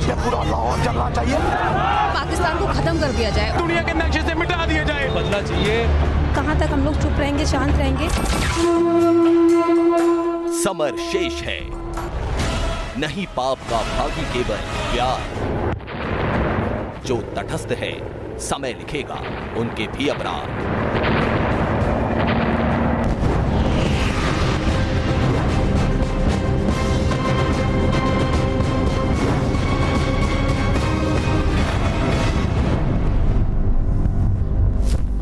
ये पूरा लाहौर जलना चाहिए, पाकिस्तान को खत्म कर दिया जाए, दुनिया के नक्शे से मिटा दिया जाए, बदलना चाहिए। कहाँ तक हम लोग चुप रहेंगे, शांत रहेंगे? समर शेष है, नहीं पाप का भागी केवल प्यार। जो तटस्थ है समय लिखेगा उनके भी अपराध।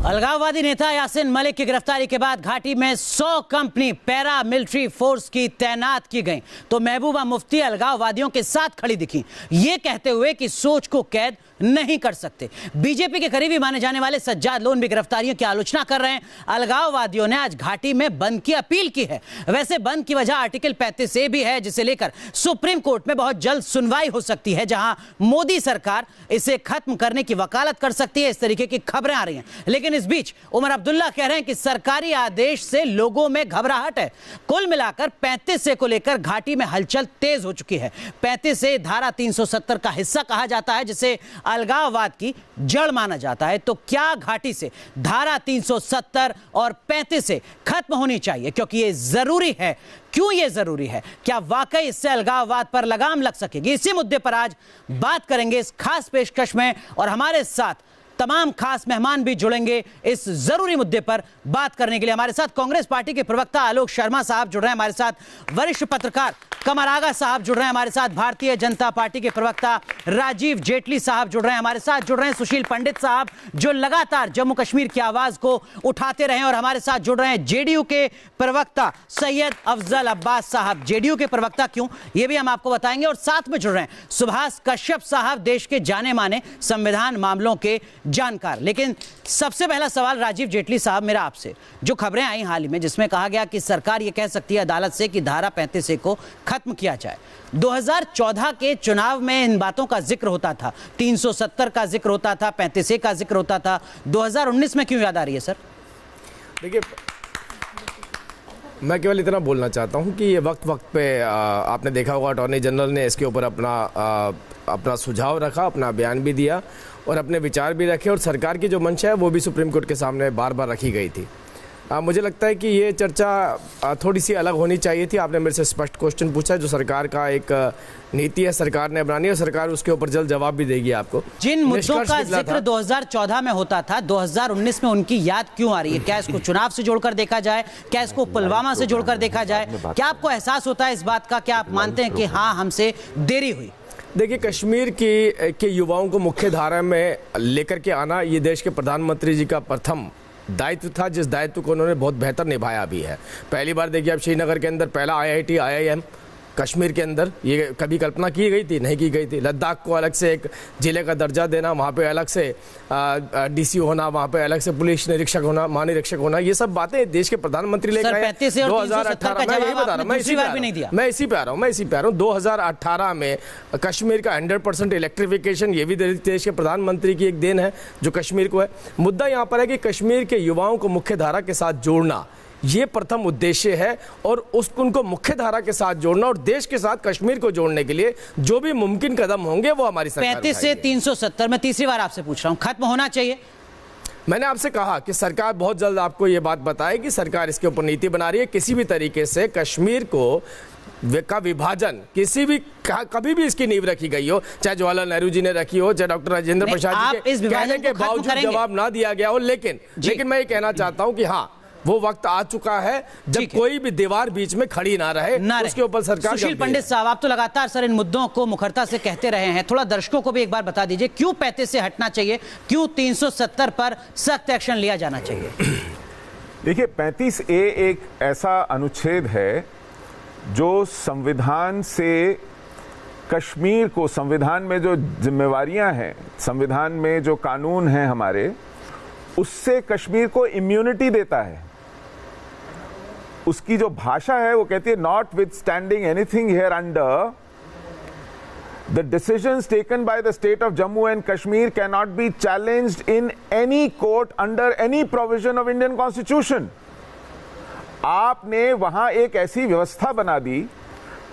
अलगाववादी नेता यासिन मलिक की गिरफ्तारी के बाद घाटी में 100 कंपनी पैरा मिलिट्री फोर्स की तैनात की गई तो महबूबा मुफ्ती अलगाववादियों के साथ खड़ी दिखी, ये कहते हुए कि सोच को कैद नहीं कर सकते। बीजेपी के करीबी माने जाने वाले सज्जाद लोन भी गिरफ्तारियों की आलोचना कर रहे हैं। अलगाववादियों ने आज घाटी में बंद की अपील की है। वैसे बंद की वजह आर्टिकल 35A भी है, जिसे लेकर सुप्रीम कोर्ट में बहुत जल्द सुनवाई हो सकती है, जहां मोदी सरकार इसे खत्म करने की वकालत कर सकती है। इस तरीके की खबरें आ रही हैं। लेकिन इस बीच उमर अब्दुल्ला कह रहे हैं कि सरकारी आदेश से लोगों में घबराहट है। कुल मिलाकर 35A को लेकर घाटी में हलचल तेज हो चुकी है। 35A धारा 370 का हिस्सा कहा जाता है, जिसे अलगाववाद की जड़ माना जाता है। तो क्या घाटी से धारा 370 और 35A खत्म होनी चाहिए, क्योंकि ये जरूरी है? क्यों ये जरूरी है? क्या वाकई इससे अलगाववाद पर लगाम लग सकेगी? इसी मुद्दे पर आज बात करेंगे इस खास पेशकश में, और हमारे साथ तमाम खास मेहमान भी जुड़ेंगे इस जरूरी मुद्दे पर बात करने के लिए। हमारे साथ कांग्रेस पार्टी के प्रवक्ता आलोक शर्मा साहब जुड़ रहे हैं, हमारे साथ वरिष्ठ पत्रकार कमर आगा साहब जुड़ रहे हैं, हमारे साथ भारतीय जनता पार्टी के प्रवक्ता राजीव जेटली साहब जुड़ रहे हैं, हमारे साथ जुड़ रहे हैं सुशील पंडित साहब, जो लगातार जम्मू कश्मीर की आवाज को उठाते रहे, और हमारे साथ जुड़ रहे हैं जेडीयू के प्रवक्ता सैयद अफजल अब्बास साहब। जेडीयू के प्रवक्ता क्यों, ये भी हम आपको बताएंगे। और साथ में जुड़ रहे हैं सुभाष कश्यप साहब, देश के जाने माने संविधान मामलों के जानकार। लेकिन सबसे पहला सवाल राजीव जेटली साहब मेरा आपसे, जो खबरें आई हाल ही में जिसमें कहा गया कि सरकार ये कह सकती है अदालत से कि धारा 35A को खत्म किया जाए। 2014 के चुनाव में इन बातों का जिक्र होता था, 370 का जिक्र होता था, 35A का जिक्र होता था। 2019 में क्यों याद आ रही है सर? देखिए, मैं केवल इतना बोलना चाहता हूं कि ये वक्त पे आपने देखा होगा अटॉर्नी जनरल ने इसके ऊपर अपना सुझाव रखा, अपना बयान भी दिया और अपने विचार भी रखे, और सरकार की जो मंशा है वो भी सुप्रीम कोर्ट के सामने बार बार रखी गई थी। मुझे लगता है कि ये चर्चा थोड़ी सी अलग होनी चाहिए थी। आपने मेरे से स्पष्ट क्वेश्चन पूछा, जो सरकार का एक नीति है सरकार ने बनानी है, सरकार उसके ऊपर जल्द जवाब भी देगी आपको। जिन मुद्दों का जिक्र 2014 में होता था, 2019 में उनकी याद क्यों आ रही है? क्या इसको चुनाव से जोड़कर देखा जाए? क्या इसको पुलवामा से जोड़कर देखा जाए? क्या आपको एहसास होता है इस बात का? क्या आप मानते हैं कि हाँ, हमसे देरी हुई? देखिए, कश्मीर के युवाओं को मुख्य धारा में लेकर के आना ये देश के प्रधानमंत्री जी का प्रथम दायित्व था, जिस दायित्व को उन्होंने बहुत बेहतर निभाया भी है। पहली बार देखिए, अब श्रीनगर के अंदर पहला IIT IIM कश्मीर के अंदर, ये कभी कल्पना की गई थी? नहीं की गई थी। लद्दाख को अलग से एक जिले का दर्जा देना, वहाँ पे अलग से DC होना, वहाँ पे अलग से पुलिस निरीक्षक होना, महानिरीक्षक होना, ये सब बातें देश के प्रधानमंत्री लेकर आए। 2018 में यही बता रहा हूँ, मैं इसी पे आ रहा हूँ 2018 में कश्मीर का 100% इलेक्ट्रिफिकेशन, ये भी देश के प्रधानमंत्री की एक देन है जो कश्मीर को है। मुद्दा यहाँ पर है कि कश्मीर के युवाओं को मुख्य धारा के साथ जोड़ना, ये प्रथम उद्देश्य है, और उनको मुख्य धारा के साथ जोड़ना और देश के साथ कश्मीर को जोड़ने के लिए जो भी मुमकिन कदम होंगे वो हमारी सरकार 35 से 370 में तीसरी बार आपसे पूछ रहा हूं, खत्म होना चाहिए? मैंने आपसे कहा कि सरकार बहुत जल्द आपको ये बात बताए कि सरकार इसके ऊपर नीति बना रही है। किसी भी तरीके से कश्मीर का विभाजन कभी भी इसकी नींव रखी गई हो, चाहे जवाहरलाल नेहरू जी ने रखी हो, चाहे डॉक्टर राजेंद्र प्रसाद जी के कहने के बावजूद जवाब ना दिया गया हो, लेकिन मैं ये कहना चाहता हूं कि हाँ, वो वक्त आ चुका है जब कोई भी दीवार बीच में खड़ी ना रहे, उसके ऊपर सरकार। सुशील पंडित साहब, आप तो लगातार सर इन मुद्दों को मुखरता से कहते रहे हैं, थोड़ा दर्शकों को भी एक बार बता दीजिए, क्यों 35 से हटना चाहिए? क्यों 370 पर सख्त एक्शन लिया जाना चाहिए? देखिए, 35A एक ऐसा अनुच्छेद है जो संविधान से कश्मीर को, संविधान में जो जिम्मेवारियां हैं, संविधान में जो कानून हैं हमारे, उससे कश्मीर को इम्यूनिटी देता है। उसकी जो भाषा है वो कहती है, not with standing anything here under the decisions taken by the state of Jammu and Kashmir can not be challenged in any court under any provision of Indian constitution. आपने वहां एक ऐसी व्यवस्था बना दी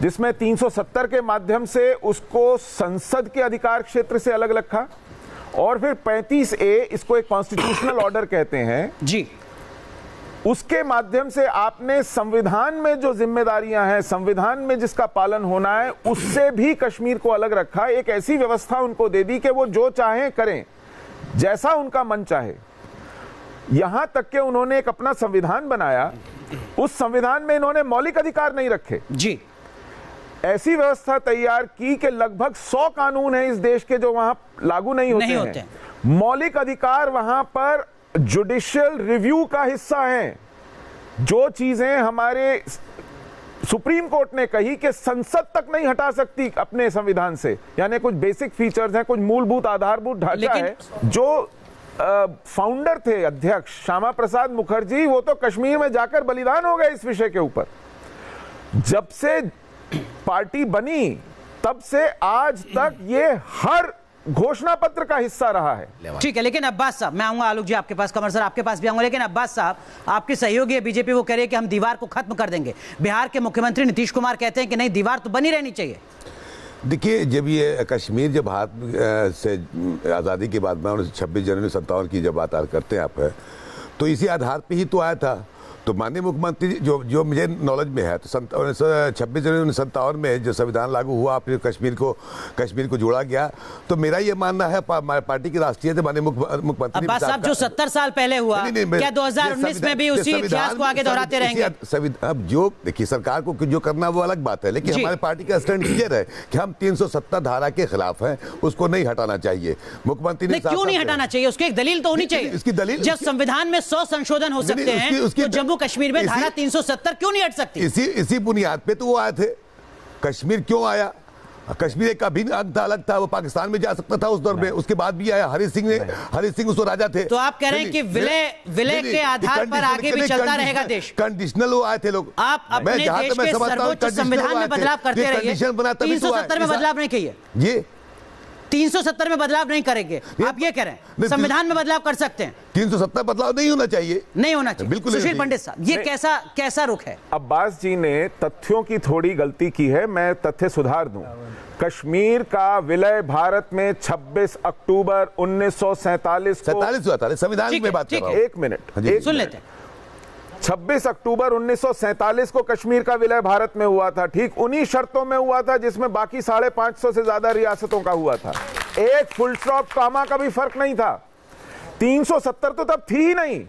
जिसमें 370 के माध्यम से उसको संसद के अधिकार क्षेत्र से अलग रखा, और फिर 35A, इसको एक कॉन्स्टिट्यूशनल ऑर्डर कहते हैं जी, उसके माध्यम से आपने संविधान में जो जिम्मेदारियां हैं, संविधान में जिसका पालन होना है, उससे भी कश्मीर को अलग रखा। एक ऐसी व्यवस्था उनको दे दी कि वो जो चाहें करें, जैसा उनका मन चाहे। यहां तक कि उन्होंने एक अपना संविधान बनाया, उस संविधान में इन्होंने मौलिक अधिकार नहीं रखे जी, ऐसी व्यवस्था तैयार की कि लगभग 100 कानून हैं इस देश के जो वहां लागू नहीं होते हैं। मौलिक अधिकार वहां पर जुडिशियल रिव्यू का हिस्सा हैं। जो चीजें हमारे सुप्रीम कोर्ट ने कही कि संसद तक नहीं हटा सकती अपने संविधान से, यानी कुछ बेसिक फीचर्स हैं, कुछ मूलभूत आधारभूत ढांचा है। जो फाउंडर थे, अध्यक्ष श्यामा प्रसाद मुखर्जी, वो तो कश्मीर में जाकर बलिदान हो गए इस विषय के ऊपर। जब से पार्टी बनी तब से आज तक ये हर घोषणा पत्र का हिस्सा रहा है। ठीक है, लेकिन अब्बास साहब, मैं आऊंगा आलोक जी आपके पास, कमर सर आपके पास भी आऊंगा, लेकिन अब्बास साहब, आपके सहयोगी है बीजेपी, वो कह रहे हैं कि हम दीवार को खत्म कर देंगे। बिहार के मुख्यमंत्री नीतीश कुमार कहते हैं कि नहीं, दीवार तो बनी रहनी चाहिए। देखिए, जब ये कश्मीर जब भारत से आज़ादी के बाद में 26 जनवरी 57 की जब बात करते हैं आप, तो इसी आधार पे ही तो आया था। तो माननीय मुख्यमंत्री जो मुझे नॉलेज में है, तो 26 जनवरी 1957 में जो संविधान लागू हुआ, फिर कश्मीर को जोड़ा गया। तो मेरा ये मानना है, पार्टी की राष्ट्रीय माननीय मुख्यमंत्री अब्बास साहब, जो 70 साल पहले हुआ, क्या 2019 में भी उसी इतिहास को आगे दोहराते रहेंगे? अब जो देखिए, सरकार को जो करना वो अलग बात है, लेकिन हमारे पार्टी का स्टैंड क्लियर है कि हम 370 धारा के खिलाफ हैं, उसको नहीं हटाना चाहिए। मुख्यमंत्री ने क्यों नहीं हटाना चाहिए? उसकी एक दलील तो होनी चाहिए। इसकी दलील, जब संविधान में 100 संशोधन हो सकते हैं, तो जम्मू कश्मीर में धारा 370 क्यों नहीं हट सकती? इसी बुनियाद पे तो वो आए थे। कश्मीर क्यों आया? कश्मीर एक अभिन्न अंग था, अलग था, वो पाकिस्तान में जा सकता था उस दौर में, उसके बाद भी आया। हरि सिंह उसको राजा थे। तो आप कह रहे हैं कि विलय के आधार पर आगे भी चलता रहेगा देश? कंडीशनल वो आए थे लोग। आप अपने देश के सर्वोच्च संविधान में बदलाव करते रहिए। 370 में बदलाव नहीं किए, ये 370 में बदलाव नहीं करेंगे, आप ये कह रहे हैं। संविधान में बदलाव कर सकते हैं, 370 बदलाव नहीं होना चाहिए, नहीं होना चाहिए। बिल्कुल। सुशील पंडित साहब, ये कैसा रुख है? अब्बास जी ने तथ्यों की थोड़ी गलती की है, मैं तथ्य सुधार दूं। कश्मीर का विलय भारत में 26 अक्टूबर 1947 को हुआ था। संविधान में बात कर रहा हूं। एक मिनट सुन लेते हैं। 26 अक्टूबर 1947 को कश्मीर का विलय भारत में हुआ था। ठीक उन्हीं शर्तों में हुआ था जिसमें बाकी 550 से ज्यादा रियासतों का हुआ था। एक फुल स्टॉप कामा का भी फर्क नहीं था। 370 तो तब थी ही नहीं।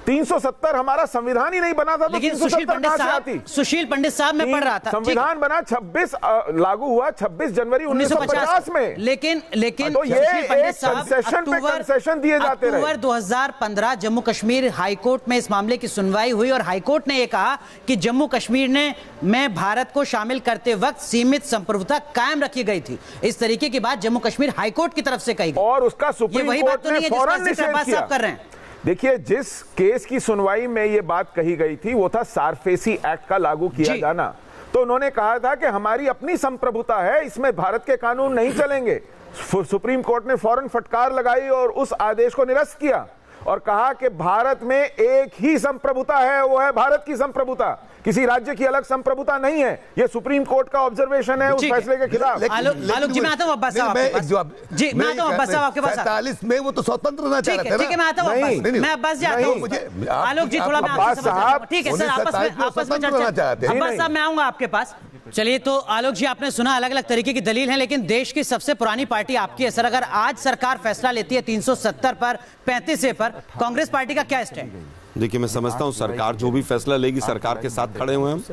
370 हमारा संविधान ही नहीं बना था, तो लेकिन सुशील पंडित साहब मैं पढ़ रहा था, संविधान बना 26 लागू हुआ 26 जनवरी 1950 में। लेकिन तो ये एक कंसेशन पे कंसेशन दिए जाते रहे। अक्टूबर 2015 जम्मू कश्मीर हाईकोर्ट में इस मामले की सुनवाई हुई और हाईकोर्ट ने यह कहा कि जम्मू कश्मीर में भारत को शामिल करते वक्त सीमित संप्रभुता कायम रखी गई थी। इस तरीके की बात जम्मू कश्मीर हाईकोर्ट की तरफ से कही गई और उसका सुप्रीम कोर्ट ने फौरन निषेध किया। कर रहे हैं। देखिए, जिस केस की सुनवाई में यह बात कही गई थी वो था सारफेसी एक्ट का लागू किया जाना। तो उन्होंने कहा था कि हमारी अपनी संप्रभुता है, इसमें भारत के कानून नहीं चलेंगे। सुप्रीम कोर्ट ने फौरन फटकार लगाई और उस आदेश को निरस्त किया और कहा कि भारत में एक ही संप्रभुता है, वो है भारत की संप्रभुता, किसी राज्य की अलग संप्रभुता नहीं है। ये सुप्रीम कोर्ट का ऑब्जर्वेशन है उस फैसले के खिलाफ। आलोक जी, मैं आता हूं अब्बास साहब जी, मैं आता हूं अब्बास साहब आपके पास। 47 में वो तो स्वतंत्र रहना चाहते थे। ठीक है, मैं आता हूं अब्बास, मैं अब्बास जी आता हूं। आलोक जी थोड़ा अब्बास साहब, ठीक है सर, आपस में चर्चा। अब्बास साहब मैं आऊंगा आपके पास। चलिए, तो आलोक जी, आपने सुना अलग अलग तरीके की दलील है, लेकिन देश की सबसे पुरानी पार्टी आपकी है सर। अगर आज सरकार फैसला लेती है 370 पर, 35A पर, कांग्रेस पार्टी का क्या स्टैंड? देखिए, मैं समझता हूं सरकार जो भी फैसला लेगी, सरकार के साथ खड़े हुए हम।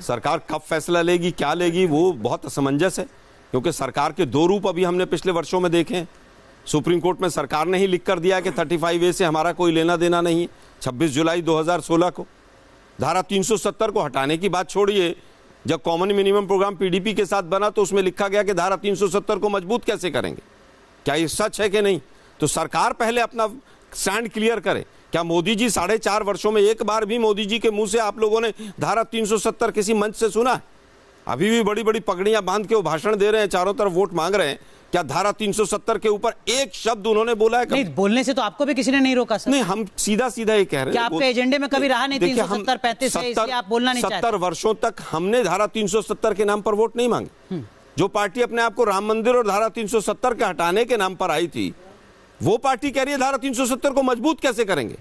सरकार कब फैसला लेगी, क्या लेगी, वो बहुत असमंजस है, क्योंकि सरकार के दो रूप अभी हमने पिछले वर्षों में देखे हैं। सुप्रीम कोर्ट में सरकार ने ही लिख कर दिया कि 35A से हमारा कोई लेना देना नहीं है। 26 जुलाई 2016 को धारा 370 को हटाने की बात छोड़िए, जब कॉमन मिनिमम प्रोग्राम PDP के साथ बना तो उसमें लिखा गया कि धारा 370 को मजबूत कैसे करेंगे। क्या ये सच है कि नहीं? तो सरकार पहले अपना स्टैंड क्लियर करे। क्या मोदी जी 4.5 वर्षों में एक बार भी मोदी जी के मुंह से आप लोगों ने धारा 370 किसी मंच से सुना? अभी भी बड़ी बड़ी पगड़ियां बांध के वो भाषण दे रहे हैं, चारों तरफ वोट मांग रहे हैं। क्या धारा 370 के ऊपर एक शब्द उन्होंने बोला है? नहीं, बोलने से तो आपको भी किसी ने नहीं रोका सर। नहीं, हम सीधा सीधा ये कह रहे हैं। क्या आपके एजेंडे में कभी रहा नहीं 370 35 है, इसलिए आप बोलना नहीं चाहते? 70 वर्षों तक हमने धारा 370 के नाम पर वोट नहीं मांगे। जो पार्टी अपने आप को राम मंदिर और धारा 370 के हटाने के नाम पर आई थी, वो पार्टी कह रही है धारा 370 को मजबूत कैसे करेंगे।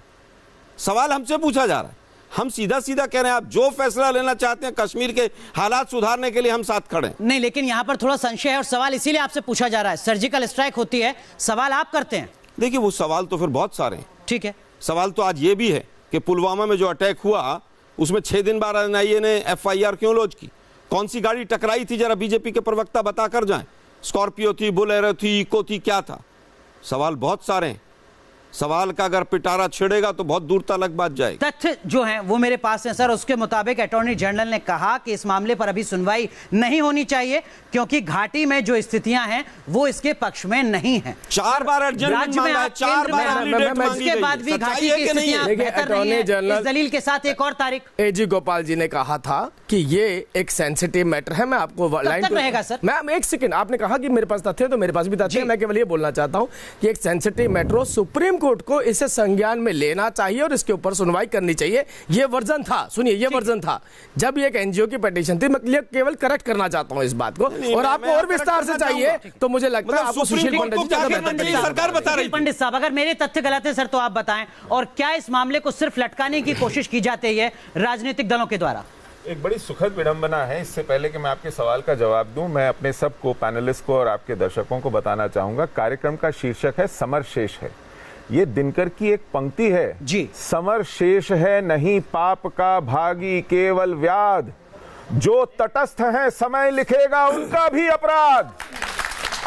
सवाल हमसे पूछा जा रहा है, हम सीधा सीधा कह रहे हैं आप जो फैसला लेना चाहते हैं कश्मीर के हालात सुधारने के लिए हम साथ खड़े हैं। नहीं, लेकिन यहां पर थोड़ा संशय है और सवाल इसीलिए आपसे पूछा जा रहा है। सर्जिकल स्ट्राइक होती है, सवाल आप करते हैं। देखिए, वो सवाल तो फिर बहुत सारे हैं। ठीक है, सवाल तो आज ये भी है कि पुलवामा में जो अटैक हुआ उसमें 6 दिन बाद एनआईए ने FIR क्यों लॉन्च की? कौन सी गाड़ी टकराई थी, जरा बीजेपी के प्रवक्ता बता कर जाएं। स्कॉर्पियो थी, बोलेरो थी, इको थी, क्या था? सवाल बहुत सारे हैं। सवाल का अगर पिटारा छिड़ेगा तो बहुत दूर तक बात जाएगी। तथ्य जो हैं वो मेरे पास हैं सर। उसके मुताबिक अटॉर्नी जनरल ने कहा कि इस मामले पर अभी सुनवाई नहीं होनी चाहिए क्योंकि घाटी में जो स्थितियां हैं वो इसके पक्ष में नहीं है। 4 बार राज्य में आप उसके बाद भी घाटी की स्थितियां बेहतर नहीं है। इस दलील के साथ एक और तारीख AG गोपाल जी ने कहा था कि ये एक सेंसिटिव मैटर है। मैं आपको लाइन रहेगा सर। मैम एक सेकंड, आपने कहा कि मेरे पास तथ्य, तो मेरे पास भी तथ्य है। मैं केवल ये बोलना चाहता हूं कि एक सेंसिटिव मैटर, सुप्रीम कोर्ट को इसे संज्ञान में लेना चाहिए और इसके ऊपर सुनवाई करनी चाहिए। ये वर्जन था, सुनिए, ये वर्जन था जब ये एक NGO की पिटीशन थी। मैं केवल करेक्ट करना चाहता हूं इस बात को, और आपको और विस्तार से चाहिए तो मुझे लगता है आपको सुशील पंडित जी सरकार बता रही। पंडित साहब, अगर मेरे तथ्य गलत है सर तो आप बताएं। और क्या इस मामले को सिर्फ लटकाने की कोशिश की जाती है राजनीतिक दलों के द्वारा? एक बड़ी सुखद विडंबना है। इससे पहले कि मैं आपके सवाल का जवाब दूं, मैं अपने सबको, पैनलिस्ट को और आपके दर्शकों को बताना चाहूंगा, कार्यक्रम का शीर्षक है समर शेष है। ये दिनकर की एक पंक्ति है जी। समर शेष है नहीं पाप का भागी केवल व्याध, जो तटस्थ है समय लिखेगा उनका भी अपराध।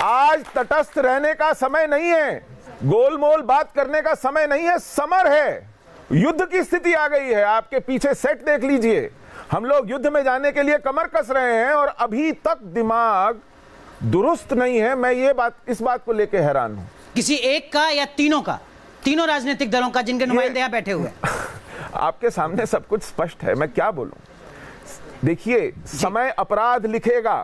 आज तटस्थ रहने का समय नहीं है, गोलमोल बात करने का समय नहीं है, समर है। युद्ध की स्थिति आ गई है। आपके पीछे सेट देख लीजिए। हम लोग युद्ध में जाने के लिए कमर कस रहे हैं और अभी तक दिमाग दुरुस्त नहीं है। मैं इस बात को लेकर हैरान हूं। किसी एक का या तीनों का? तीनों राजनीतिक दलों का जिनके नुमाइंदे यहां बैठे हुए हैं। आपके सामने सब कुछ स्पष्ट है, मैं क्या बोलूं। देखिए, समय अपराध लिखेगा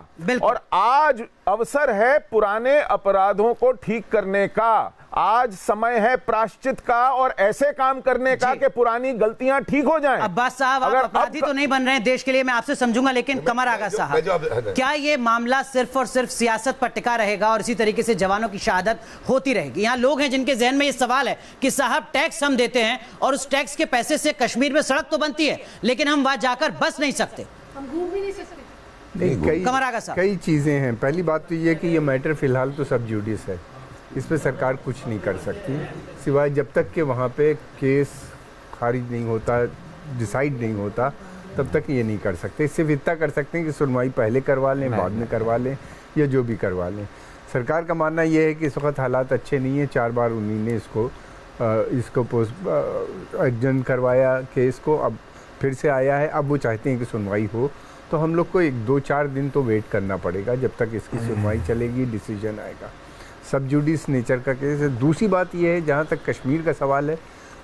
और आज अवसर है पुराने अपराधों को ठीक करने का। आज समय है प्रायश्चित का और ऐसे काम करने का कि पुरानी गलतियां ठीक हो जाएं। अब्बास साहब, आप अपराधी तो नहीं बन रहे हैं देश के लिए, मैं आपसे समझूंगा, लेकिन कमर आगा साहब, क्या ये मामला सिर्फ और सिर्फ सियासत पर टिका रहेगा और इसी तरीके से जवानों की शहादत होती रहेगी? यहाँ लोग हैं जिनके जहन में ये सवाल है कि साहब टैक्स हम देते हैं और उस टैक्स के पैसे से कश्मीर में सड़क तो बनती है लेकिन हम वहां जाकर बस नहीं सकते, हम घूम भी नहीं सकते। कई चीज़ें हैं। पहली बात तो ये कि ये मैटर फिलहाल तो सब जुडिस है, इस पर सरकार कुछ नहीं कर सकती सिवाय जब तक कि वहाँ पे केस खारिज नहीं होता, डिसाइड नहीं होता, तब तक ये नहीं कर सकते। सिर्फ इतना कर सकते हैं कि सुनवाई पहले करवा लें, बाद में करवा लें या जो भी करवा लें। सरकार का मानना ये है कि इस वक्त हालात अच्छे नहीं हैं। 4 बार उन्हीं ने इसको पोस्ट एडजन करवाया केस को, अब फिर से आया है। अब वो चाहते हैं कि सुनवाई हो, तो हम लोग को 1-2-4 दिन तो वेट करना पड़ेगा जब तक इसकी सुनवाई चलेगी, डिसीजन आएगा। सब जुडिस नेचर का केस है। दूसरी बात यह है, जहाँ तक कश्मीर का सवाल है,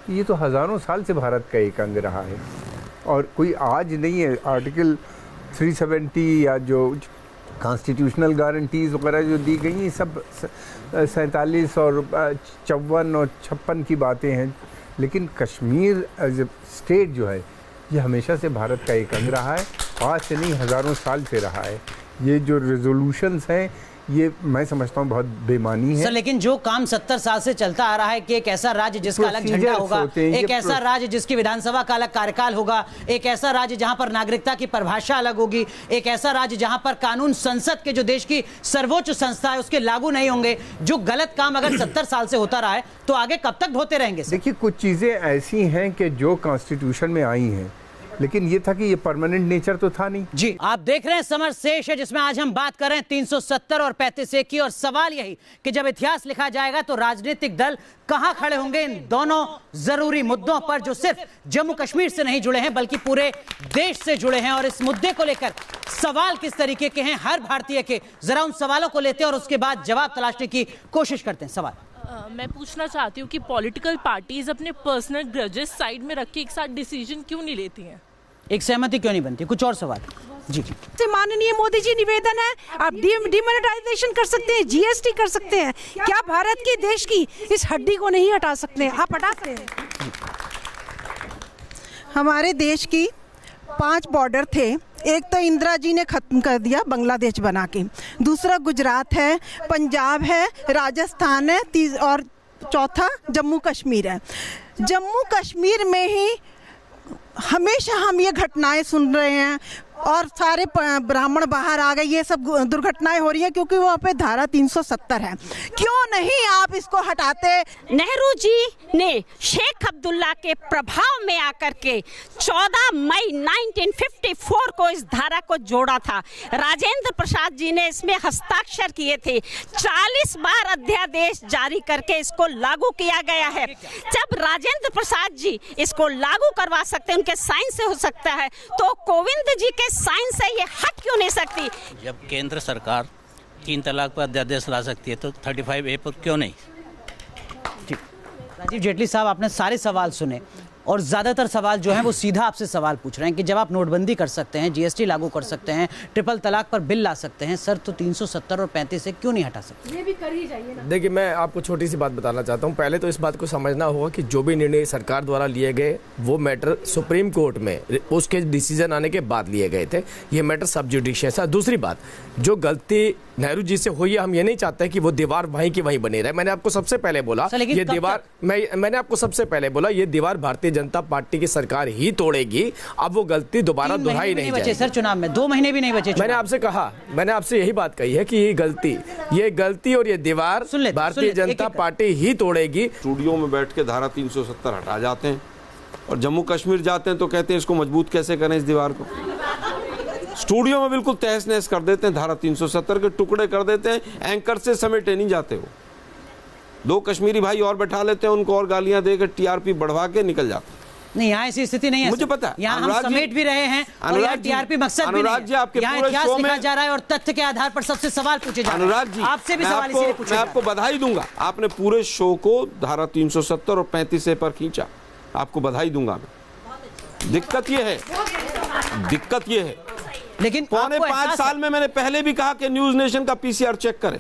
ये तो हज़ारों साल से भारत का एक अंग रहा है और कोई आज नहीं है। आर्टिकल 370 या जो कॉन्स्टिट्यूशनल गारंटीज़ वगैरह जो दी गई हैं, सब 47 और 54 और 56 की बातें हैं, लेकिन कश्मीर एज ए स्टेट जो है ये हमेशा से भारत का एक अंग रहा है, आज से नहीं हज़ारों साल से रहा है। ये जो रेजोल्यूशंस हैं ये मैं समझता हूँ बहुत बेमानी है सर। लेकिन जो काम 70 साल से चलता आ रहा है कि एक ऐसा राज्य जिसका अलग झंडा होगा, एक ऐसा राज्य जिसकी विधानसभा का अलग कार्यकाल होगा, एक ऐसा राज्य जहां पर नागरिकता की परिभाषा अलग होगी, एक ऐसा राज्य जहां पर कानून संसद के जो देश की सर्वोच्च संस्था है उसके लागू नहीं होंगे, जो गलत काम अगर 70 साल से होता रहा है तो आगे कब तक होते रहेंगे? देखिए, कुछ चीज़ें ऐसी हैं कि जो कॉन्स्टिट्यूशन में आई हैं, लेकिन ये था कि ये परमानेंट नेचर तो था नहीं। जी, आप देख रहे हैं समर शेष है, जिसमें आज हम बात कर रहे हैं 370 और 35A की। और सवाल यही कि जब इतिहास लिखा जाएगा तो राजनीतिक दल कहां खड़े होंगे इन दोनों जरूरी मुद्दों पर जो सिर्फ जम्मू कश्मीर से नहीं जुड़े हैं बल्कि पूरे देश से जुड़े हैं। और इस मुद्दे को लेकर सवाल किस तरीके के हैं हर भारतीय के, जरा उन सवालों को लेते हैं और उसके बाद जवाब तलाशने की कोशिश करते हैं। सवाल मैं पूछना चाहती हूँ कि पॉलिटिकल पार्टीज अपने पर्सनल ग्रजेस साइड में रख के एक साथ डिसीजन क्यों नहीं लेती हैं? एक सहमति क्यों नहीं बनती? कुछ और सवाल जी। से माननीय मोदी जी निवेदन है, आप डिमोनेटाइजेशन कर सकते हैं, जीएसटी कर सकते हैं, क्या भारत के देश की इस हड्डी को नहीं हटा सकते? आप हटा सकते हैं। हमारे देश की 5 बॉर्डर थे, एक तो इंदिरा जी ने ख़त्म कर दिया बांग्लादेश बना के, दूसरा गुजरात है, पंजाब है, राजस्थान है, और चौथा जम्मू कश्मीर है। जम्मू कश्मीर में ही हमेशा हम ये घटनाएं सुन रहे हैं और सारे ब्राह्मण बाहर आ गए, ये सब दुर्घटनाएं हो रही हैं क्योंकि वहाँ पे धारा 370 है। क्यों नहीं आप इसको हटाते? नेहरू जी ने शेख अब्दुल्ला के प्रभाव में आकर के 14 मई 1954 को इस धारा को जोड़ा था। राजेंद्र प्रसाद जी ने इसमें हस्ताक्षर किए थे। 40 बार अध्यादेश जारी करके इसको लागू किया गया है। जब राजेंद्र प्रसाद जी इसको लागू करवा सकते हैं, उनके साइन से हो सकता है, तो कोविंद जी के साइन से ये हट क्यों नहीं सकती? जब केंद्र सरकार 3 तलाक पर अध्यादेश ला सकती है तो 35A पर क्यों नहीं? राजीव जेटली साहब, आपने सारे सवाल सुने और ज़्यादातर सवाल जो हैं वो सीधा आपसे सवाल पूछ रहे हैं कि जब आप नोटबंदी कर सकते हैं, जीएसटी लागू कर सकते हैं, ट्रिपल तलाक पर बिल ला सकते हैं, सर तो 370 और 35 से क्यों नहीं हटा सकते? ये भी कर ही जाइए ना। देखिए, मैं आपको छोटी सी बात बताना चाहता हूँ। पहले तो इस बात को समझना होगा कि जो भी निर्णय सरकार द्वारा लिए गए वो मैटर सुप्रीम कोर्ट में उसके डिसीजन आने के बाद लिए गए थे। ये मैटर सब जुडिशियस है। दूसरी बात, जो गलती नेहरू जी से हुई है, हम ये नहीं चाहते कि वो दीवार वहीं की वहीं बनी रहे। मैंने आपको सबसे पहले बोला ये दीवार, मैंने आपको सबसे पहले बोला ये दीवार भारतीय जनता पार्टी की सरकार ही तोड़ेगी। अब वो गलती दोबारा दोहराई नहीं जाएगी। सर चुनाव में 2 महीने भी नहीं बचे। मैंने आपसे कहा, मैंने आपसे यही बात कही है कि ये गलती और ये दीवार भारतीय जनता पार्टी ही तोड़ेगी। स्टूडियो में बैठ के धारा 370 हटा जाते हैं और जम्मू कश्मीर जाते हैं तो कहते हैं इसको मजबूत कैसे करें, इस दीवार को। स्टूडियो में बिल्कुल तहस नहस कर देते हैं, धारा 370 के टुकड़े कर देते हैं, एंकर से समेटे नहीं जाते। वो 2 कश्मीरी भाई और बैठा लेते हैं, उनको और गालियां देकर टीआरपी बढ़वा के निकल जाते हैं। नहीं, यहाँ ऐसी स्थिति नहीं है। मुझे पता है, यहाँ हम समेट भी रहे हैं और यहाँ टीआरपी मकसद भी नहीं है। यहाँ इतिहास लिखा जा रहा है और तथ्य के आधार पर सबसे सवाल पूछे जा रहे हैं। अनुराग जी, आपसे भी सवाल इसीलिए पूछे। मैं आपको बधाई दूंगा, आपने पूरे शो को धारा 370 और 35 पर खींचा, आपको बधाई दूंगा मैं। दिक्कत ये है लेकिन 4.5 साल में मैंने पहले भी कहा कि न्यूज नेशन का पीसीआर चेक करें।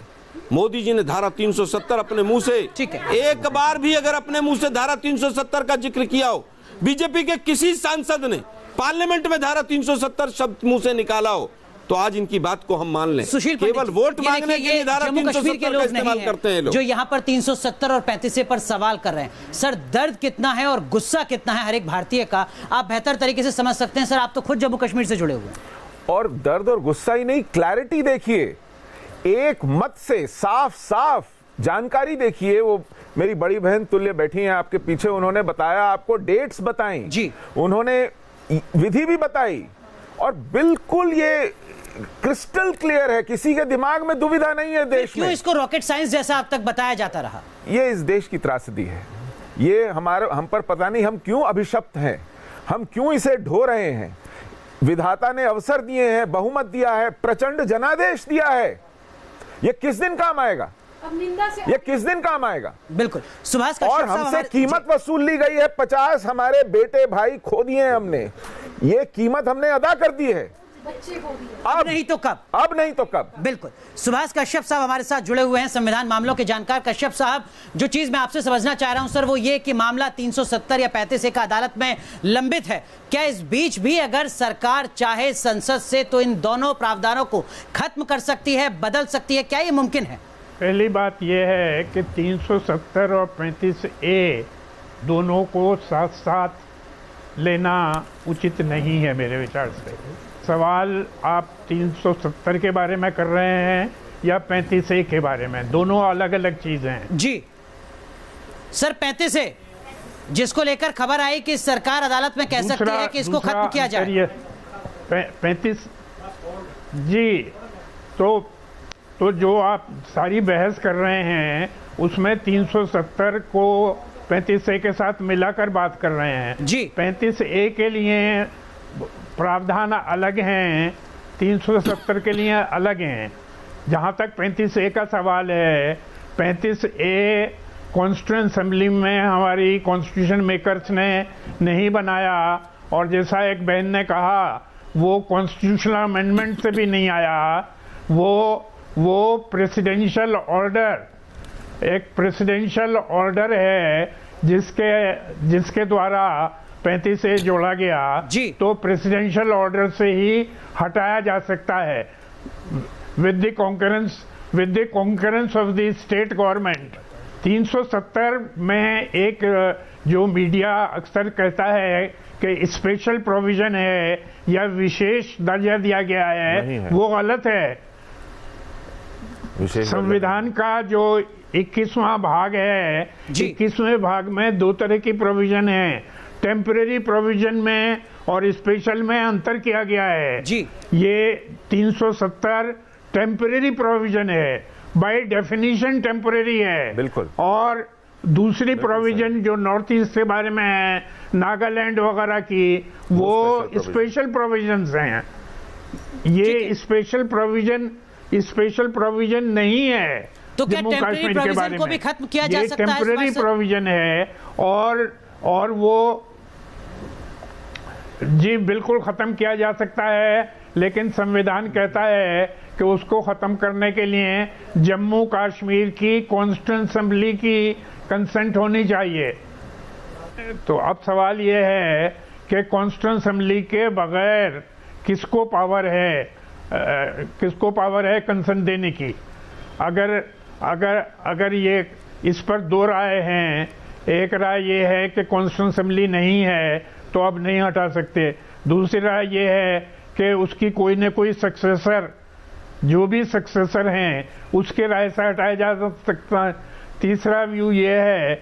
मोदी जी ने धारा 370 अपने मुंह से, ठीक है, एक बार भी अगर अपने मुंह से धारा 370 का जिक्र किया हो, बीजेपी के किसी सांसद ने पार्लियामेंट में धारा 370 शब्द मुंह से निकाला हो, तो आज इनकी बात को हम मान लें। केवल वोट मांगने के लिए धारा 370 का इस्तेमाल करते हैं लोग। जो यहाँ पर 370 और 35 पर सवाल कर रहे हैं। सर, दर्द कितना है और गुस्सा कितना है हर एक भारतीय का, आप बेहतर तरीके से समझ सकते हैं। सर, आप तो खुद जम्मू कश्मीर से जुड़े हुए हैं। और दर्द और गुस्सा ही नहीं, क्लैरिटी देखिए, एक मत से साफ साफ जानकारी देखिए। वो मेरी बड़ी बहन तुल्य बैठी हैं आपके पीछे, उन्होंने बताया, आपको डेट्स बताई जी, उन्होंने विधि भी बताई और बिल्कुल ये क्रिस्टल क्लियर है, किसी के दिमाग में दुविधा नहीं है देश में। क्यों इसको रॉकेट साइंस जैसा अब तक बताया जाता रहा? ये इस देश की त्रासदी है। ये हम पर पता नहीं हम क्यों अभिशप्त हैं, हम क्यों इसे ढो रहे हैं। विधाता ने अवसर दिए हैं, बहुमत दिया है, प्रचंड जनादेश दिया है। ये किस दिन काम आएगा? ये किस दिन काम आएगा? बिल्कुल। सुभाष और हमसे कीमत वसूल ली गई है। 50 हमारे बेटे भाई खो दिए हैं हमने, ये कीमत हमने अदा कर दी है। अब नहीं तो कब? अब नहीं तो कब? बिल्कुल। सुभाष कश्यप साहब हमारे साथ जुड़े हुए हैं, संविधान मामलों के जानकार। कश्यप साहब, जो चीज मैं आपसे समझना चाह रहा हूं सर, वो ये कि मामला 370 या 35 का अदालत में लंबित है। क्या इस बीच भी अगर सरकार चाहे संसद से तो इन दोनों प्रावधानों को खत्म कर सकती है, बदल सकती है? क्या ये मुमकिन है? पहली बात यह है कि 370 और 35A दोनों को साथ साथ लेना उचित नहीं है मेरे विचार से। सवाल आप 370 के बारे में कर रहे हैं या 35A के बारे में, दोनों अलग अलग चीजें हैं। जी सर, 35A जिसको लेकर खबर आई कि सरकार अदालत में कह सकती है कि इसको खत्म किया जाए। 35 जी, तो जो आप सारी बहस कर रहे हैं उसमें 370 को 35A के साथ मिलाकर बात कर रहे हैं जी। 35A के लिए प्रावधान अलग हैं, 370 के लिए अलग हैं। जहाँ तक 35A का सवाल है, 35A कॉन्स्टिट्यूएंट असेंबली में हमारी कॉन्स्टिट्यूशन मेकर्स ने नहीं बनाया और जैसा एक बहन ने कहा वो कॉन्स्टिट्यूशनल अमेंडमेंट से भी नहीं आया, वो प्रेसिडेंशियल ऑर्डर, एक प्रेसिडेंशियल ऑर्डर है जिसके द्वारा 35A जोड़ा गया जी। तो प्रेसिडेंशियल ऑर्डर से ही हटाया जा सकता है with the concurrence of the state government. 370 में एक जो मीडिया अक्सर कहता है कि स्पेशल प्रोविजन है या विशेष दर्जा दिया गया है, वो गलत है। संविधान का जो 21वां भाग है, 21वें भाग में दो तरह की प्रोविजन है, टेम्परेरी प्रोविजन में और स्पेशल में अंतर किया गया है जी। ये 370 टेम्परेरी प्रोविजन है, बाय डेफिनेशन टेम्परेरी है बिल्कुल। और दूसरी प्रोविजन जो नॉर्थ ईस्ट के बारे में है, नागालैंड वगैरह की, वो स्पेशल प्रोविजंस हैं। ये स्पेशल प्रोविजन नहीं है तो क्या जम्मू कश्मीर के बारे को भी में। खत्म किया जा सकता है? टेम्परेरी प्रोविजन है और वो जी बिल्कुल खत्म किया जा सकता है, लेकिन संविधान कहता है कि उसको खत्म करने के लिए जम्मू कश्मीर की कॉन्स्टिट्यूएंट असेंबली की कंसेंट होनी चाहिए। तो अब सवाल ये है कि कॉन्स्टिट्यूएंट असेंबली के बगैर किसको पावर है कंसेंट देने की? अगर ये इस पर दो राय हैं, एक राय ये है कि कॉन्स्टिट्यूएंट असेंबली नहीं है तो अब नहीं हटा सकते, दूसरी राय ये है कि उसकी कोई न कोई सक्सेसर, जो भी सक्सेसर हैं उसके राय से हटाया जा सकता है। तीसरा व्यू ये है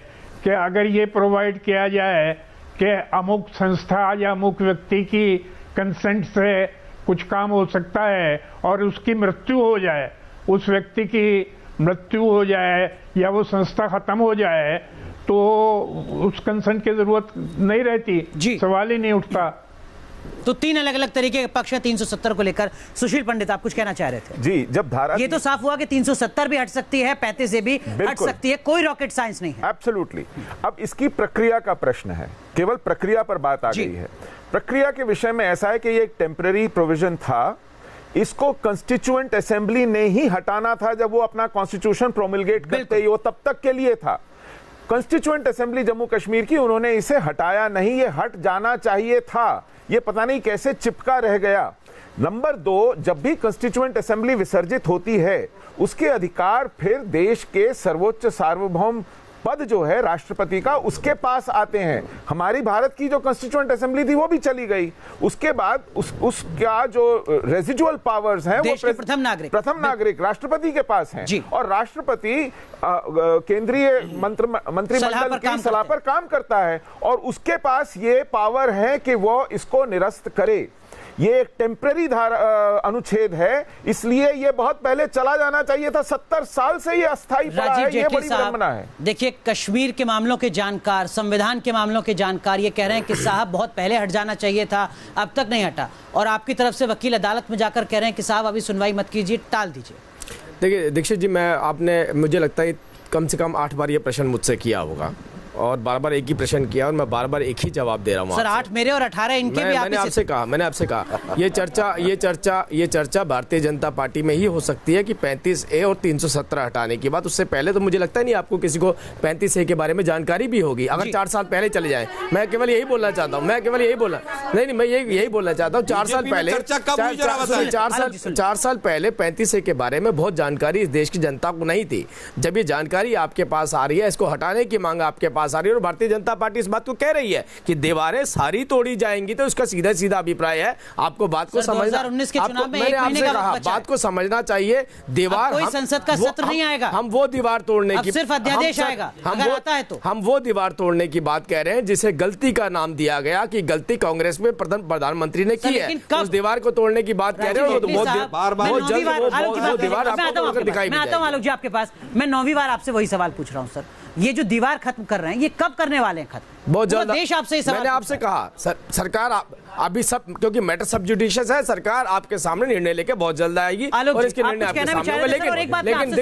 कि अगर ये प्रोवाइड किया जाए कि अमुक संस्था या अमुक व्यक्ति की कंसेंट से कुछ काम हो सकता है और उसकी मृत्यु हो जाए, उस व्यक्ति की मृत्यु हो जाए या वो संस्था खत्म हो जाए, तो उस कंसेंट की जरूरत नहीं रहती जी, सवाल ही नहीं उठता। तो तीन अलग अलग तरीके के पक्ष है 370 को लेकर। सुशील पंडित, आप कुछ कहना चाह रहे थे? जी, जब धारा ये तो साफ हुआ कि 370 भी हट सकती है, 35A भी हट सकती है, कोई रॉकेट साइंस नहीं है। एब्सोल्युटली। अब इसकी प्रक्रिया का प्रश्न है, केवल प्रक्रिया पर बात आ गई है। प्रक्रिया के विषय में ऐसा है कि ये एक टेम्पररी प्रोविजन था, इसको कॉन्स्टिट्यूएंट असेंबली ने ही हटाना था जब वो अपना कॉन्स्टिट्यूशन प्रोमलगेट करते ही, वो तब तक के लिए था। कॉन्स्टिट्यूएंट असेंबली जम्मू कश्मीर की, उन्होंने इसे हटाया नहीं, ये हट जाना चाहिए था, ये पता नहीं कैसे चिपका रह गया। नंबर 2, जब भी कॉन्स्टिट्यूएंट असेंबली विसर्जित होती है, उसके अधिकार फिर देश के सर्वोच्च सार्वभौम पद जो है राष्ट्रपति का, उसके पास आते हैं। हमारी भारत की जो कॉन्स्टिट्यूएंट असेंबली थी वो भी चली गई, उसके बाद उसका जो रेजिडुअल पावर्स हैं वो प्रथम नागरिक राष्ट्रपति के पास हैं, और राष्ट्रपति केंद्रीय मंत्रिमंडल की सलाह पर काम करता है, और उसके पास ये पावर है कि वो इसको निरस्त करे। ये एक टेम्पररी अनुच्छेद है, इसलिए ये बहुत पहले चला जाना चाहिए था। 70 साल से ये अस्थायी पड़ा है, ये बड़ी विडंबना है। देखिए, कश्मीर के मामलों के जानकार, संविधान के मामलों के जानकार ये कह रहे हैं कि साहब बहुत पहले हट जाना चाहिए था, अब तक नहीं हटा, और आपकी तरफ से वकील अदालत में जाकर कह रहे हैं कि साहब अभी सुनवाई मत कीजिए, टाल दीजिए। देखिए दीक्षित जी, मुझे लगता है कम से कम 8 बार ये प्रश्न मुझसे किया होगा और बार-बार एक ही प्रश्न किया और मैं बार-बार एक ही जवाब दे रहा हूँ। सर 8 मेरे और 18 इनके भी मैंने आपसे कहा ये चर्चा भारतीय जनता पार्टी में ही हो सकती है कि 35A और 317 हटाने की बात। उससे पहले तो मुझे लगता नहीं आपको किसी को 35A के बारे में जानकारी भी होगी, अगर 4 साल पहले चले जाए। मैं केवल यही बोलना चाहता हूँ, मैं यही बोलना चाहता हूँ 4 साल पहले 4 साल पहले 35A के बारे में बहुत जानकारी इस देश की जनता को नहीं थी। जब ये जानकारी आपके पास आ रही है, इसको हटाने की मांग आपके पास आ रही है और भारतीय जनता पार्टी इस बात को कह रही है कि दीवारें सारी तोड़ी जाएंगी, तो उसका सीधा सीधा अभिप्राय है आपको बात को समझना। 2019 के चुनाव में मैंने आपसे कहा बात को समझना चाहिए। दीवार कोई संसद का सत्र नहीं आएगा, हम वो दीवार तोड़ने की सिर्फ अध्यादेश आएगा, अगर आता है तो हम वो दीवार तोड़ने की बात कह रहे हैं जिसे गलती का नाम दिया गया कि गलती कांग्रेस में प्रधानमंत्री ने की है, उस दीवार को तोड़ने की बात कह रहे हैं। बहुत जल्द वो दीवार आपको दिखाई मैं आता हूं आलोक जी आपके पास। मैं 9वीं बार आपसे वही सवाल पूछ रहा हूं सर, ये जो दीवार खत्म कर रहे हैं ये कब करने वाले हैं खत्म? बहुत जल्द देश आपसे मैंने आपसे कहा सरकार अभी सब, क्योंकि मैटर सब जुडिशियस है, सरकार आपके सामने निर्णय लेके बहुत जल्द आएगी और इसके निर्णय आपके सामने होगा। लेकिन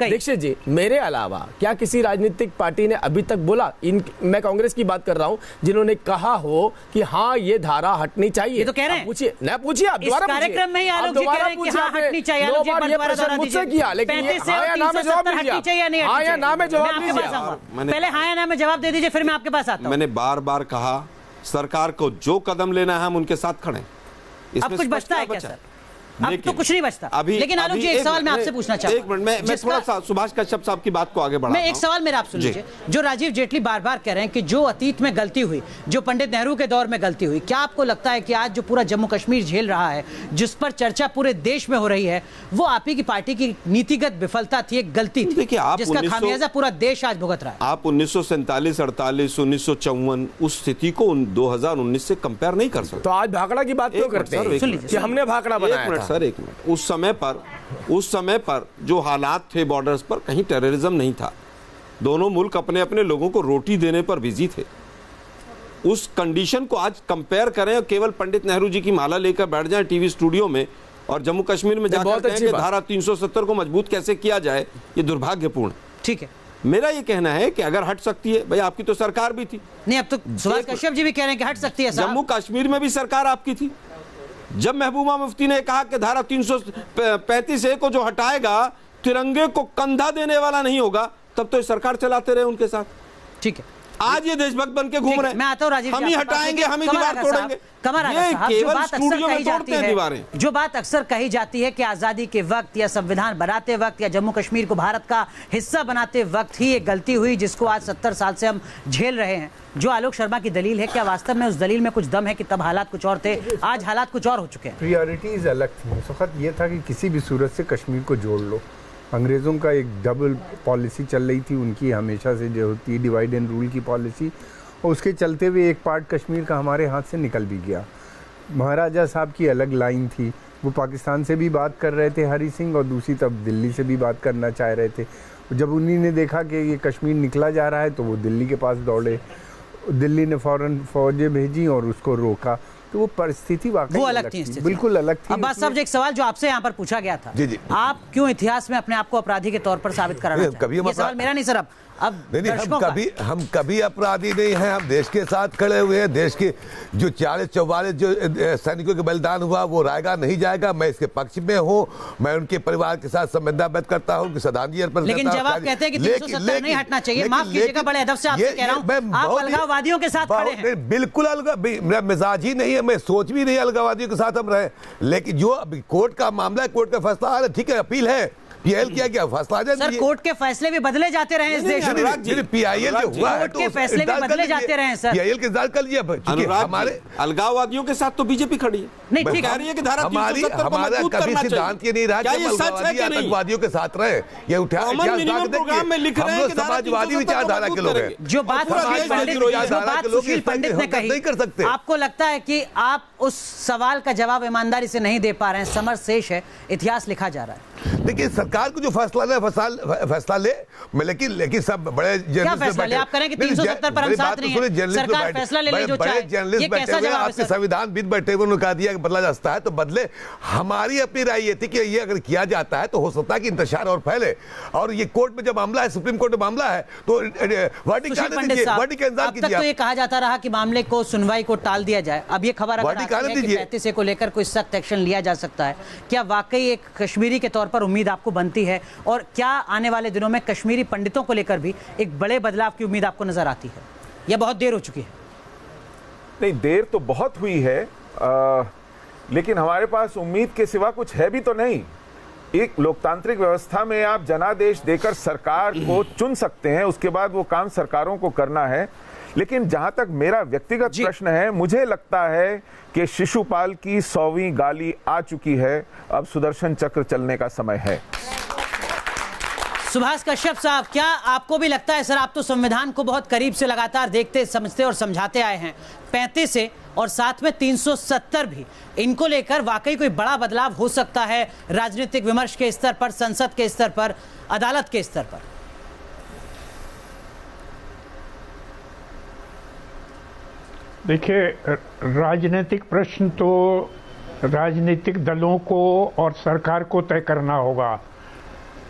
दीक्षित जी मेरे अलावा क्या किसी राजनीतिक पार्टी ने अभी तक बोला, मैं कांग्रेस की बात कर रहा हूं, जिन्होंने कहा हो कि हाँ ये धारा हटनी चाहिए? ये तो कह रहे हैं। पूछिए ना, पूछिए आप दोबारा कार्यक्रम में ही आलोक जी कह रहे हैं कि हाँ हटनी चाहिए। दो बार ये प्रश्न मुझसे किया, लेकिन हाँ या ना में जवाब दीजिए। हाँ या ना में जवाब दीजिए। पहले हाँ या ना में जवाब दे दीजिए, फिर मैं आपके पास आता हूं। मैंने बार बार कहा सरकार को जो कदम लेना है हम उनके साथ खड़े हैं। अब कुछ बचता है क्या सर? अब तो कुछ नहीं बचता। लेकिन आलोक जी एक सवाल मैं आपसे पूछना चाहता हूं। एक मिनट, मैं थोड़ा सा सुभाष कश्यप साहब की बात को आगे बढ़ाता हूं। मैं एक सवाल मेरा आप सुन लीजिए। जो राजीव जेटली बार बार कह रहे हैं कि जो अतीत में गलती हुई, जो पंडित नेहरू के दौर में गलती हुई, क्या आपको लगता है कि आज जो पूरा जम्मू कश्मीर झेल रहा है, जिस पर चर्चा पूरे देश में हो रही है, वो आप ही की पार्टी की नीतिगत विफलता थी, एक गलती थी जिसका खामियाजा पूरा देश आज भुगत रहा है? आप 1947, 48, 1954 उस स्थिति को 2019 से कंपेयर नहीं कर सकते। तो आज भाखड़ा की बात क्यों करते हैं कि हमने भाखड़ा बनाया था? सर एक मिनट, उस समय पर जो हालात थे बॉर्डर्स पर, कहीं टेररिज्म नहीं था। दोनों मुल्क अपने अपने लोगों को रोटी देने पर बिजी थे। उस कंडीशन को आज कंपेयर करें और केवल पंडित नेहरू जी की माला लेकर बैठ जाएं टीवी स्टूडियो में और जम्मू कश्मीर में जाकर कहें कि धारा 370 को मजबूत कैसे किया जाए, ये दुर्भाग्यपूर्ण। ठीक है, मेरा ये कहना है कि अगर हट सकती है, भाई आपकी तो सरकार भी थी। नहीं, अब तो सुभाष कश्यप जी भी कह रहे हैं कि हट सकती है। जम्मू कश्मीर में भी सरकार आपकी थी। जब महबूबा मुफ्ती ने कहा कि धारा 335A को जो हटाएगा तिरंगे को कंधा देने वाला नहीं होगा, तब तो सरकार चलाते रहे उनके साथ। ठीक है, आज ये देशभक्त बन के घूम रहे हैं। मैं आता हूं राजीव, हम ही हटाएंगे, हम ही दीवार तोड़ेंगे। जो बात अक्सर कही जाती है कि आजादी के वक्त या संविधान बनाते वक्त या जम्मू कश्मीर को भारत का हिस्सा बनाते वक्त ही एक गलती हुई जिसको आज 70 साल से हम झेल रहे हैं, जो आलोक शर्मा की दलील है, क्या वास्तव में उस दलील में कुछ दम है कि तब हालात कुछ और थे, आज हालात कुछ और हो चुके हैं? प्रायोरिटीज अलग थी उस वक्त। ये था कि किसी भी सूरत से कश्मीर को जोड़ लो। अंग्रेज़ों का एक डबल पॉलिसी चल रही थी उनकी, हमेशा से जो होती है डिवाइड एंड रूल की पॉलिसी, और उसके चलते हुए एक पार्ट कश्मीर का हमारे हाथ से निकल भी गया। महाराजा साहब की अलग लाइन थी, वो पाकिस्तान से भी बात कर रहे थे हरी सिंह, और दूसरी तरफ दिल्ली से भी बात करना चाह रहे थे। जब उन्हीं ने देखा कि ये कश्मीर निकला जा रहा है तो वो दिल्ली के पास दौड़े। दिल्ली ने फौरन फौजें भेजी और उसको रोका। तो वो परिस्थिति वाकई वो अलग थी, बिल्कुल अलग थी। अब्बास साहब, एक सवाल जो आपसे यहाँ पर पूछा गया था, जी। आप क्यों इतिहास में अपने आप को अपराधी के तौर पर साबित कराना चाहते हैं? ये सवाल मेरा नहीं सर, अब हम कभी अपराधी नहीं हैं। हम देश के साथ खड़े हुए हैं। देश के जो 40-44 जो सैनिकों के बलिदान हुआ वो रायगा नहीं जाएगा। मैं इसके पक्ष में हूँ। मैं उनके परिवार के साथ संवेदना व्यक्त करता हूँ, श्रद्धांजलि अर्पण करता हूं। लेकिन जब आप कहते हैं कि 370 नहीं हटना चाहिए, माफ कीजिएगा, बड़े अदब से आपसे कह रहा हूं, आप अलगाववादियों के साथ खड़े हैं। बिल्कुल मेरा मिजाज ही नहीं है, मैं सोच भी नहीं अलगाववादियों के साथ हम रहे। लेकिन जो कोर्ट का मामला है, कोर्ट का फैसला आ रहा है, ठीक है, अपील है, पीआईएल किया गया, फैसला आ जाए। सर, कोर्ट के फैसले भी बदले जाते रहे इस देश में। पीआईएल जो हुआ है, कोर्ट के फैसले भी बदले जाते रहे सर। पीआईएल के इंतजार कर लिया। हमारे अलगाववादियों के साथ तो बीजेपी खड़ी है। नहीं, ठीक कह रही है कि धारा हमारा कभी सिद्धांत ये नहीं रहा कि आतंकवादियों के साथ रहे। ये प्रोग्राम में लिख रहे हैं कि समाजवादी विचारधारा के लोग हैं। जो बात सुशील पंडित ने कही, नहीं कर सकते। आपको लगता है कि आप उस सवाल का जवाब ईमानदारी से नहीं दे पा रहे हैं? समर शेष है, इतिहास लिखा जा रहा है। देखिए, सरकार को जो फैसला ले फैसला ले, लेकिन सब बड़े क्या फैसला ले? आप करें कि 370 पर हम साथ नहीं हैं, सरकार फैसला ले ले जो चाहे। ये कैसा जवाब है सर? संविधान विद बैठे हुए उन्होंने कहा दिया कि बदला जा सकता है तो बदले। हमारी अपनी राय ये थी कि ये अगर किया जाता है तो हो सकता है कि इंतशार और फैले। और ये कोर्ट में जब मामला है, सुप्रीम कोर्ट में मामला है, तो वर्डिक्ट का इंतजार कीजिए। तो ये कहा जाता रहा कि मामले को, सुनवाई को टाल दिया जाए। अब ये खबर अगर 35A को लेकर कोई सख्त एक्शन लिया जा सकता है, क्या वाकई एक कश्मीरी के तौर पर उम्मीद आपको बनती है? और क्या आने वाले दिनों में कश्मीरी पंडितों को लेकर भी एक बड़े बदलाव की उम्मीद आपको नजर आती है, या बहुत देर हो चुकी है? नहीं, देर तो बहुत हुई है, लेकिन हमारे पास उम्मीद के सिवा कुछ है भी तो नहीं। एक लोकतांत्रिक व्यवस्था में आप जनादेश देकर सरकार को चुन सकते हैं, उसके बाद वो काम सरकारों को करना है। लेकिन जहां तक मेरा व्यक्तिगत प्रश्न है, मुझे लगता है कि शिशुपाल की 100वीं गाली आ चुकी है। अब सुदर्शन चक्र चलने का समय है। सुभाष कश्यप साहब, क्या आपको भी लगता है? सर, आप तो संविधान को बहुत करीब से लगातार देखते, समझते और समझाते आए हैं। 35A और साथ में 370 भी, इनको लेकर वाकई कोई बड़ा बदलाव हो सकता है राजनीतिक विमर्श के स्तर पर, संसद के स्तर पर, अदालत के स्तर पर? देखिए, राजनीतिक प्रश्न तो राजनीतिक दलों को और सरकार को तय करना होगा।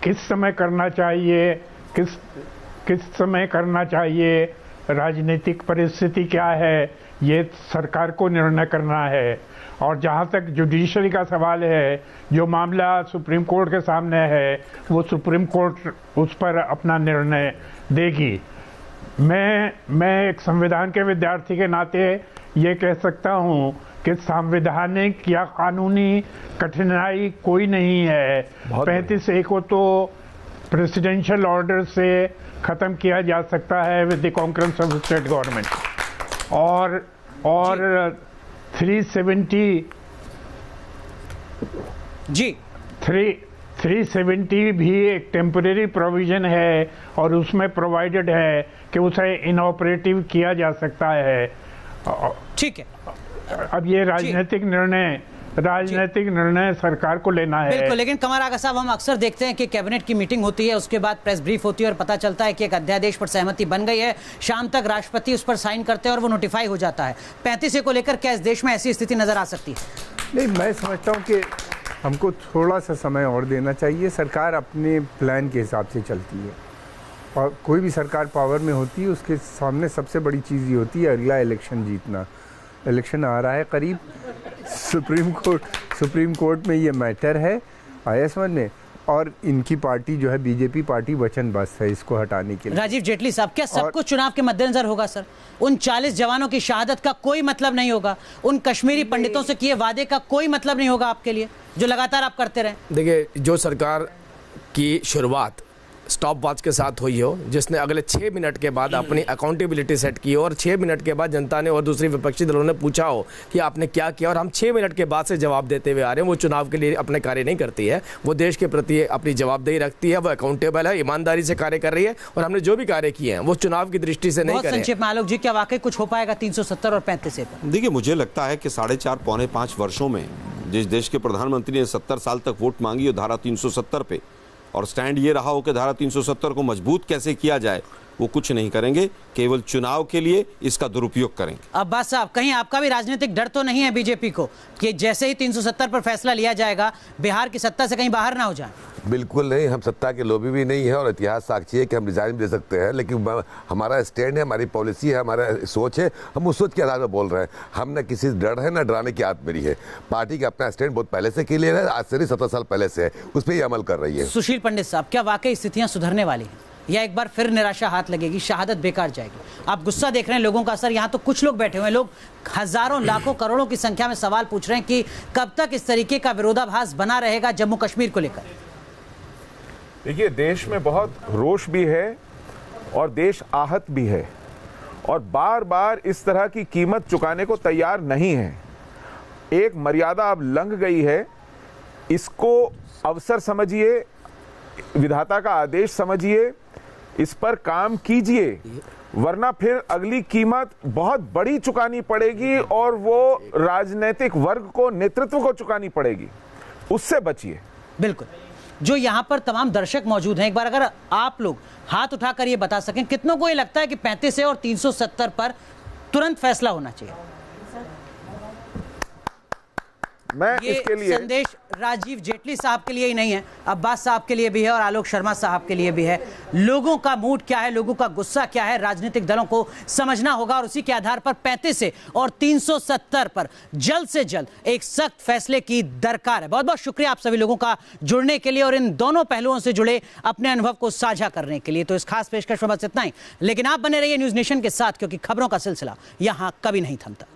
किस समय करना चाहिए, किस समय करना चाहिए, राजनीतिक परिस्थिति क्या है, ये सरकार को निर्णय करना है। और जहाँ तक जुडिशरी का सवाल है, जो मामला सुप्रीम कोर्ट के सामने है, वो सुप्रीम कोर्ट उस पर अपना निर्णय देगी। मैं एक संविधान के विद्यार्थी के नाते ये कह सकता हूँ कि संवैधानिक या कानूनी कठिनाई कोई नहीं है। 35A को तो प्रेसिडेंशियल ऑर्डर से ख़त्म किया जा सकता है with the concurrence of state government. और 370 जी 370 भी एक टेम्परेरी प्रोविजन है और उसमें प्रोवाइडेड है कि उसे इनऑपरेटिव किया जा सकता है। ठीक है, अब ये राजनीतिक निर्णय सरकार को लेना है। बिल्कुल, लेकिन कमर आगा साहब, हम अक्सर देखते हैं कि कैबिनेट की मीटिंग होती है, उसके बाद प्रेस ब्रीफ होती है और पता चलता है कि एक अध्यादेश पर सहमति बन गई है, शाम तक राष्ट्रपति उस पर साइन करते हैं और वो नोटिफाई हो जाता है। 35A को लेकर क्या इस देश में ऐसी स्थिति नजर आ सकती है? नहीं, मैं समझता हूँ कि हमको थोड़ा सा समय और देना चाहिए। सरकार अपने प्लान के हिसाब से चलती है और कोई भी सरकार पावर में होती है, उसके सामने सबसे बड़ी चीज़ ये होती है अगला इलेक्शन जीतना। इलेक्शन आ रहा है करीब, सुप्रीम कोर्ट में ये मैटर है, आया समझ में, और इनकी पार्टी जो है बीजेपी पार्टी वचनबद्ध है इसको हटाने के लिए। राजीव जेटली साहब, क्या सब कुछ चुनाव के मद्देनजर होगा सर? उन 40 जवानों की शहादत का कोई मतलब नहीं होगा, उन कश्मीरी पंडितों से किए वादे का कोई मतलब नहीं होगा आपके लिए, जो लगातार आप करते रहे? देखिए, जो सरकार की शुरुआत स्टॉप वॉच के साथ हुई हो, जिसने अगले 6 मिनट के बाद अपनी अकाउंटेबिलिटी सेट की हो और 6 मिनट के बाद जनता ने और दूसरी विपक्षी दलों ने पूछा हो कि आपने क्या किया, और हम 6 मिनट के बाद से जवाब देते हुए आ रहे हैं, वो चुनाव के लिए अपने कार्य नहीं करती है, वो देश के प्रति अपनी जवाबदेही रखती है, वो अकाउंटेबल है, ईमानदारी से कार्य कर रही है, और हमने जो भी कार्य किए हैं वो चुनाव की दृष्टि से नहीं करे। संक्षेप में आलोक जी, क्या वाकई कुछ हो पाएगा 370 और 35A पर? देखिए, मुझे लगता है कि 4.5 पौने 5 वर्षों में जिस देश के प्रधानमंत्री ने 70 साल तक वोट मांगी और धारा 370 पे, और स्टैंड ये रहा हो कि धारा 370 को मजबूत कैसे किया जाए, वो कुछ नहीं करेंगे, केवल चुनाव के लिए इसका दुरुपयोग करेंगे। अब्बास साहब, कहीं आपका भी राजनीतिक डर तो नहीं है बीजेपी को कि जैसे ही 370 पर फैसला लिया जाएगा बिहार की सत्ता से कहीं बाहर ना हो जाए? बिल्कुल नहीं, हम सत्ता के लोभी भी नहीं है और इतिहास साक्षी है कि हम रिजाइन दे सकते हैं, लेकिन हमारा स्टैंड है, हमारी पॉलिसी है, हमारा सोच है, हम उस सोच के आधार पर बोल रहे हैं। हम न किसी डर है न डराने की आदत मेरी है। पार्टी का अपना स्टैंड बहुत पहले से क्लियर है, आज से नहीं 17 साल पहले से है, उस पर ही अमल कर रही है। सुशील पंडित साहब, क्या वाकई स्थितियां सुधरने वाली हैं या एक बार फिर निराशा हाथ लगेगी, शहादत बेकार जाएगी? आप गुस्सा देख रहे हैं लोगों का असर, यहाँ तो कुछ लोग बैठे हुए हैं, लोग हजारों लाखों करोड़ों की संख्या में सवाल पूछ रहे हैं कि कब तक इस तरीके का विरोधाभास बना रहेगा जम्मू कश्मीर को लेकर? देखिए, देश में बहुत रोष भी है और देश आहत भी है और बार बार इस तरह की कीमत चुकाने को तैयार नहीं है। एक मर्यादा अब लंघ गई है, इसको अवसर समझिए, विधाता का आदेश समझिए, इस पर काम कीजिए, वरना फिर अगली कीमत बहुत बड़ी चुकानी पड़ेगी और वो राजनीतिक वर्ग को, नेतृत्व को चुकानी पड़ेगी। उससे बचिए। बिल्कुल। जो यहाँ पर तमाम दर्शक मौजूद हैं, एक बार अगर आप लोग हाथ उठाकर ये बता सकें, कितनों को ये लगता है कि 35A और 370 पर तुरंत फैसला होना चाहिए? मैं ये इसके लिए संदेश राजीव जेटली साहब के लिए ही नहीं है, अब्बास साहब के लिए भी है और आलोक शर्मा साहब के लिए भी है। लोगों का मूड क्या है, लोगों का गुस्सा क्या है, राजनीतिक दलों को समझना होगा और उसी के आधार पर 35A और 370 पर जल्द से जल्द एक सख्त फैसले की दरकार है। बहुत बहुत शुक्रिया आप सभी लोगों का जुड़ने के लिए और इन दोनों पहलुओं से जुड़े अपने अनुभव को साझा करने के लिए। तो इस खास पेशकश में बस इतना ही, लेकिन आप बने रहिए न्यूज नेशन के साथ, क्योंकि खबरों का सिलसिला यहां कभी नहीं थमता।